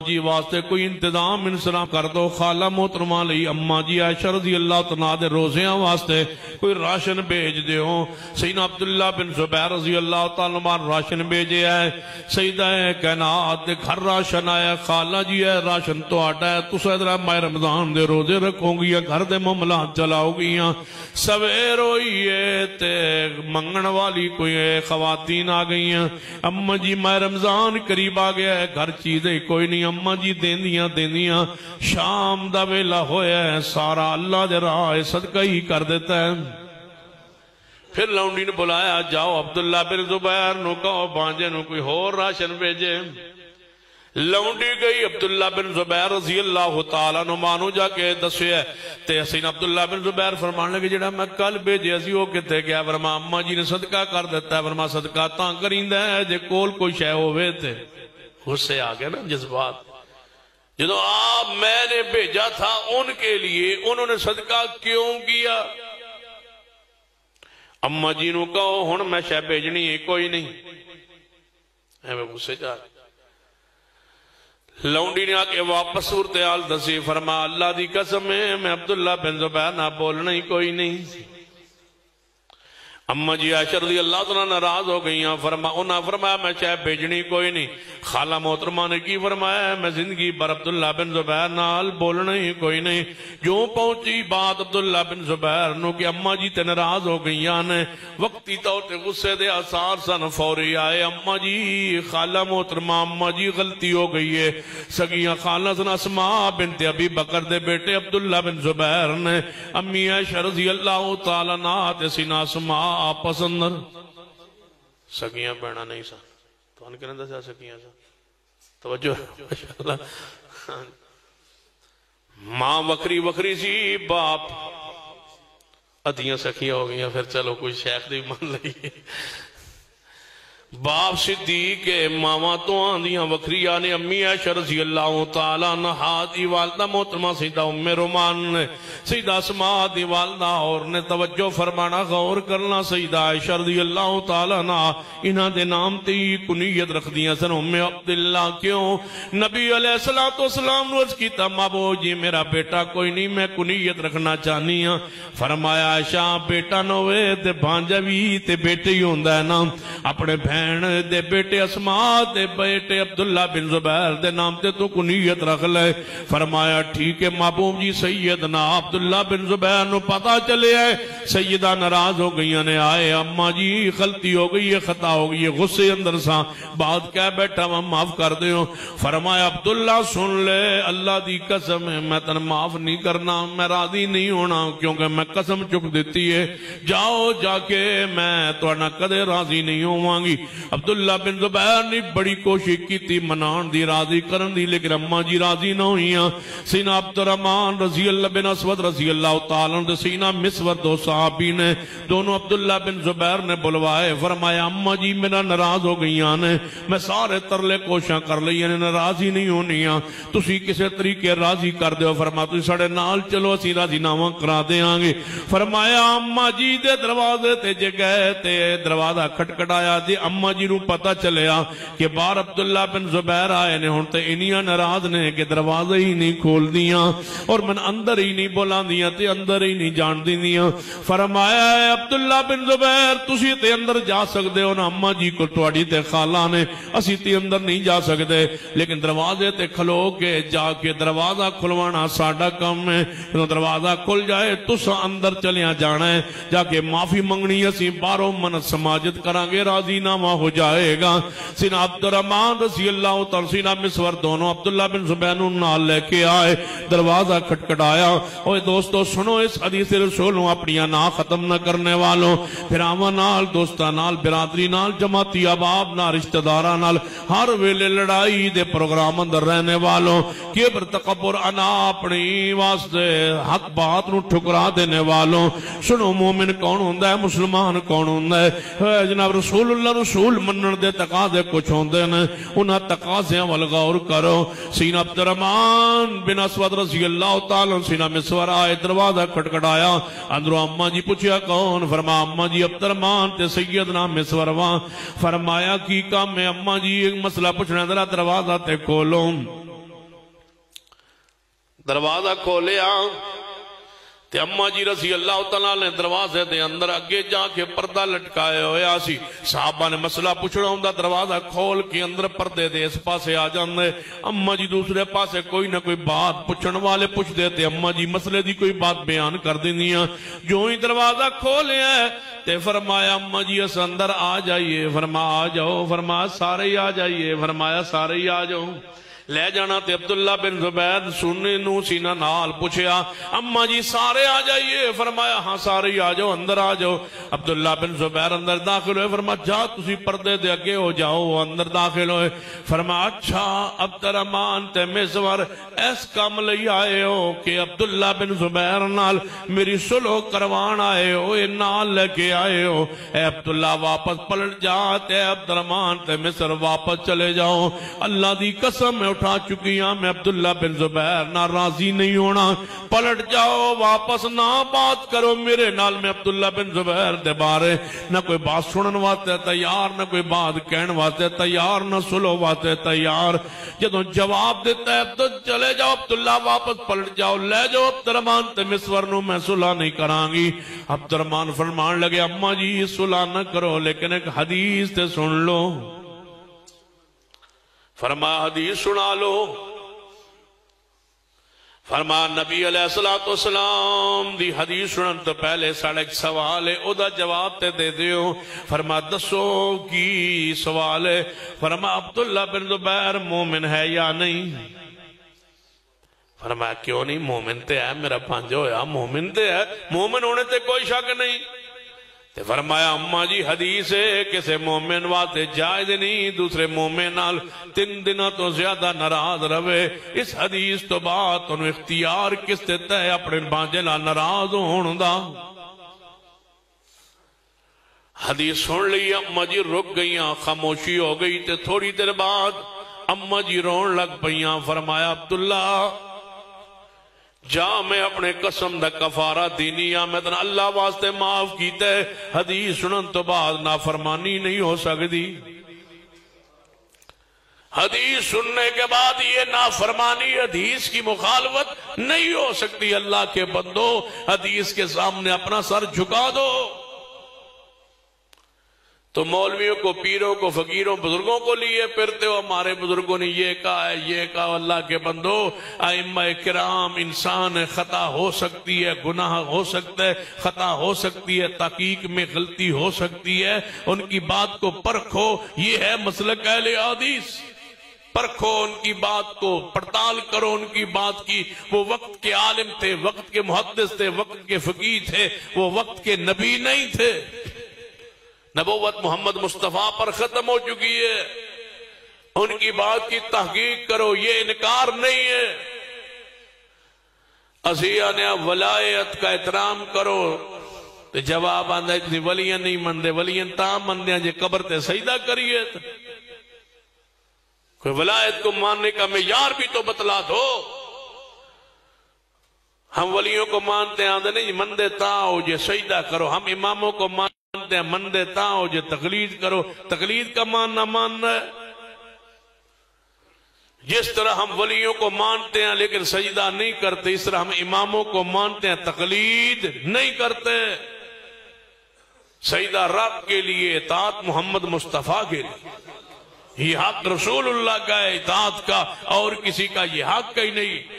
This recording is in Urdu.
جی واسطے کوئی انتظام انسان کر دو، خالہ محترمہ لئی اماں جی عائشہ رضی اللہ تعالیٰ دے روزیاں واسطے کوئی راشن بھیج دیو۔ سیدنا عبداللہ بن زبیر رضی اللہ تعالیٰ عنہ راشن بھیجے ہے، سیدہ کائنات دے گھر راشن آیا، خالہ جی ہے راشن تو آٹا ہے، تو سیدرہ ماہ رمضان دے روزے رکھو گیا، گھر دے معاملات چلاؤ گیا۔ سویر ہوئیے تے منگن والی کوئی خواتین آ گئی ہیں، اماں جی ماہ رمضان قریب آ گیا ہے، گھر چیزیں کوئی نہیں، اماں جی دیندیاں شام دا ویلا ہویا ہے، سارا اللہ دے راہ صدقہ ہی کر دیتا ہے۔ پھر لونڈی نے بلایا، جاؤ عبداللہ بن زبیر نو کہو بانجے نو کوئی ہور راشن بھیجے۔ لونڈی گئی، عبداللہ بن زبیر رضی اللہ تعالیٰ نمانو جا کے دسے ہے تے حسین عبداللہ بن زبیر فرمان لگے جڑا میں کل بھیجے اسی ہو کتے گیا، فرما اماں جی نے صدقہ کر دیتا ہے، فرما صدقہ تاں کریندہ ہے جے کول کوئی شے ہوئے تھے۔ غصے آ گئے نا جذبات، جدو آپ میں نے بھیجا تھا ان کے لیے انہوں نے صدقہ کیوں کیا؟ اماں جی نو کہو ہن میں شے بھیجنی ہے کوئی نہیں، میں غصے جا رہا۔ لونڈی نے آکے واپس صورتحال دسی، فرما اللہ دی قسم ہے میں عبداللہ بن زبیر نہ بولنا ہی کوئی نہیں۔ اماں جی عائشہ رضی اللہ تعالیٰ ناراض ہو گئی ہیں، انہاں فرمایا میں چاہے بھیجنی کوئی نہیں۔ خالہ محترمہ نے کی فرمایا میں زندگی بر عبداللہ بن زبیر نال بولنا ہی کوئی نہیں۔ جو پہنچی بات عبداللہ بن زبیر نو کہ اماں جی تے ناراض ہو گئی ہیں، وقتی طور تے غصے دے آثار سن فوری آئے، اماں جی خالہ محترمہ اماں جی غلطی ہو گئی ہے، سگیاں خالہ سن اسماء بنت ابی بکر دے بیٹے عبداللہ بن زبیر نے امی عائشہ رضی اللہ تعالیٰ عنہا سینا اسماء آپس اندر سگیاں بہنا نہیں سا تو ان کے اندر سے سگیاں سا توجہ ماشاءاللہ، ماں وکری وکری سی، باپ ادھیاں سکیاں ہو گئیاں، پھر چلو کوئی شیخ دی مان لئیے۔ باپ صدیق ماما تو آندیاں وکری آنے امی عائشہ رضی اللہ تعالیٰ عنہا دی والدہ محترمہ سیدہ ام رومان نے، سیدہ اسماء دی والدہ اور نے توجہ فرمانا غور کرنا، سیدہ عائشہ رضی اللہ تعالیٰ عنہ انہاں دے نام تی کنیت رکھ دیا سن ام عبداللہ۔ کیوں؟ نبی علیہ السلام نے عرض کیتا مابو جی میرا بیٹا کوئی نہیں، میں کنیت رکھنا چاہنی ہاں۔ فرمایا عائشہ بیٹا نوے تے بھانجا بھی تے بیٹے ہی ہوندہ ہے نا، اپنے بہن دے بیٹے اسماء دے بیٹے عبداللہ بن زبیر دے نام تے تو کنیت رکھ لے۔ فرمایا ٹھیک ہے محبوب جی، سیدنا عبداللہ بن زبیر نو پتا چلے آئے، سیدہ ناراض ہو گئی نے آئے، اماں جی غلطی ہو گئی ہے، خطا ہو گئی ہے، غصے اندر سا بات کہہ بیٹھا میں معاف کر دے ہوں۔ فرمایا عبداللہ سن لے اللہ دی قسم ہے میں تن معاف نہیں کرنا، میں راضی نہیں ہونا کیونکہ میں قسم چک دیتی ہے، جاؤ جا کے میں تو نہ کدے راضی نہیں ہوں گی۔ عبداللہ بن زبیر نے بڑی کوشش کی تھی منان دی راضی کرن دی، لیکن اماں جی راضی نہ ہوئیاں۔ سینہ عبدالرحمن رضی اللہ بن اسود رضی اللہ تعالیٰ عنہ سینہ مسور دو صحابی نے دونوں عبداللہ بن زبیر نے بلوائے، فرمایا اماں جی میرا ناراض ہو گئیاں نے، میں سارے ترلے کوشاں کر لئیاں نے، ناراضی نہیں ہونیاں، تسی کسے طریقے راضی کر دے ہو۔ فرمایا تسی ساڑے نال چلو اسی راضی نامہ کرا دے آنگے۔ فرمایا اماں جی دے دروازے تے جے گئے تے دروازہ کھٹکھٹایا دے، اماں جی نو پتہ چلیا کہ بار عبداللہ بن زبیر آئے نے ہونتے انہیاں ناراض نے کہ دروازے ہی نہیں کھول دیاں اور من اندر ہی نہیں بولان دیاں تے اندر ہی نہیں جان دیاں۔ فرمایا ہے عبداللہ بن زبیر تسی تے اندر جا سکتے ہو نا، اماں جی کو توڑی تے خالہ نے اسی تے اندر نہیں جا سکتے، لیکن دروازے تے کھلو کے جا کے دروازہ کھلوانا ساڑھا کم ہے، دروازہ کھل جائے تسا اندر چلیاں جانا ہے، جا کے معافی منگنی اسی باروں من سماجت کرانگے، راضی نامہ ہو جائے گا۔ سینہ عبدالرحمن رضی اللہ تعالیٰ سینہ مسور دونوں عبداللہ بن زبیر نال لے کے آئے، دروازہ کھٹکھٹایا۔ اوہ دوستو سنو اس حدیث رسولوں اپنی نا ختم نہ کرنے والوں، پھر آمہ نال دوستہ نال برادری نال جماعتی اباب نال رشتہ دارہ نال ہر ویلے لڑائی دے پروگرام اندر رہنے والوں، کبر تکبر انا اپنی واسطے حق بات نو ٹھکرا دینے والوں، سنو مومن کون ہوندہ ہے، مسلمان کون ہوندہ ہے؟ جناب رسول اللہ رسول منن دے تقاضے کچھ ہوندے نے، انہاں تقاضیاں والغور کرو۔ سینہ عبدالرحمن بن اسود رضی اللہ تعالیٰ سینہ مسور آئے، دروازہ کھٹکھٹایا، اندروں اماں جی پوچھیا کون؟ فرمایا اماں جی عبدالرحمن تے سیدنا مسور وہاں۔ فرمایا کی کام میں اماں جی ایک مسئلہ پوچھنا ذرا دروازہ تے کھولو۔ دروازہ کھولیا تے اماں جی رضی اللہ تعالیٰ نے دروازے دے اندر اگے جا کے پردہ لٹکائے ہویا سی. صحابہ نے مسئلہ پوچھنا ہوں دا دروازہ کھول کے اندر پردے دے اس پاسے آ جاندے. اماں جی دوسرے پاسے کوئی نہ کوئی بات پوچھن والے پوچھ دیتے, اماں جی مسئلے دی کوئی بات بیان کر دینیاں. جو ہی دروازہ کھولیا ہے تے فرمایا اماں جی اس اندر آ جائیے. فرمایا آ جاؤ. فرمایا سارے ہی آ جائیے. فرمایا سارے ہی آ جاؤ. لے جانا تے عبداللہ بن زبیر سننے نو سینہ نال پوچھیا اماں جی سارے آ جائیے. فرمایا ہاں سارے ہی آ جاؤ, اندر آ جاؤ. عبداللہ بن زبیر اندر داخل ہوئے. فرمایا جا تسی پردے دے اگے ہو جاؤ. اندر داخل ہوئے. فرمایا اچھا عبدالرحمن تے مزور ایس کام لئی آئے ہو کہ عبداللہ بن زبیر نال میری صلح کروان آئے ہو, اے نال لے کے آئے ہو. اے عبداللہ واپس پلٹ جا. تے عبدالرحمن تے مصر واپس چلے جاؤ. اللہ دی قسم میں اٹھا چکی ہاں میں عبداللہ بن زبیر نہ راضی نہیں ہونا. پلٹ جاؤ, واپس نہ بات کرو میرے نال. میں عبداللہ بن زبیر دے بارے نہ کوئی بات سنن واسطے تیار, نہ کوئی بات کہن واسطے تیار, نہ سلو واسطے تیار. جدوں جواب دیتا ہے تو چلے جاؤ عبداللہ, واپس پلٹ جاؤ. لے جاؤ عبدالرحمن تے مصور نو, میں صلح نہیں کران گی. عبدالرحمن فرمان لگے اماں جی صلح نہ کرو لیکن ایک حدیث تے سن لو. فرمایا حدیث سنا لو. فرمایا نبی علیہ السلام دی حدیث سنن تو پہلے ساڑھے ایک سوال ہے, او دا جواب تے دے دیو. فرمایا دسو کی سوال ہے. فرمایا عبداللہ بن زبیر مومن ہے یا نہیں؟ فرمایا کیوں نہیں, مومن تے ہے, میرا بھانجا ہویا مومن تے ہے, مومن ہونے تے کوئی شک نہیں. تے فرمایا اماں جی حدیث ہے کسے مومن واتے جائز نہیں دوسرے مومن نال 3 دنوں تو زیادہ ناراض رہے. اس حدیث تو بات انہوں اختیار کس دیتا ہے اپنے بانجے نال ناراض ہون دا. حدیث سن لی اماں جی رک گئیاں, خاموشی ہو گئی. تے تھوڑی دیر بعد اماں جی رون لگ پئیاں. فرمایا عبداللہ جا میں اپنے قسم دا کفارہ دینی یا میں تنہ اللہ واسطے معاف کیتے. حدیث سنن تو بعد نافرمانی نہیں ہو سکتی. حدیث سننے کے بعد یہ نافرمانی, حدیث کی مخالفت نہیں ہو سکتی. اللہ کے بندو حدیث کے سامنے اپنا سر جھکا دو. تو مولویوں کو, پیروں کو, فقیروں, بزرگوں کو لیے پھرتے ہو. ہمارے بزرگوں نے یہ کہا ہے, یہ کہا. اللہ کے بندو ائمہ کرام انسان ہے, خطا ہو سکتی ہے, گناہ ہو سکتا ہے, خطا ہو سکتی ہے, تحقیق میں غلطی ہو سکتی ہے. ان کی بات کو پرکھو. یہ ہے مسلک اہل حدیث. پرکھو ان کی بات کو, پڑتال کرو ان کی بات کی. وہ وقت کے عالم تھے, وقت کے محدث تھے, وقت کے فقیہ تھے, وہ وقت کے نبی نہیں تھے. نبوت محمد مصطفیٰ پر ختم ہو چکی ہے. ان کی بات کی تحقیق کرو, یہ انکار نہیں ہے. اسیانہ ولایت کا احترام کرو. تو جواب آندہ اتنی ولیاں نہیں مندے, ولیاں تاں مندیاں جے قبر تے سجدہ کریے. کوئی ولایت کو ماننے کا معیار بھی تو بتلا دو. ہم ولیوں کو مانتے ہیں, آندہ نہیں مندے تاں ہو جے سجدہ کرو. ہم اماموں کو مانتے ہیں, مندے تاں ہو جے تقلید کرو. تقلید کا ماننا ماننا ہے. جس طرح ہم ولیوں کو مانتے ہیں لیکن سجدہ نہیں کرتے, اس طرح ہم اماموں کو مانتے ہیں, تقلید نہیں کرتے. سجدہ رب کے لیے, اطاعت محمد مصطفیٰ کے لیے. یہ حق رسول اللہ کا ہے اطاعت کا, اور کسی کا یہ حق ہی نہیں.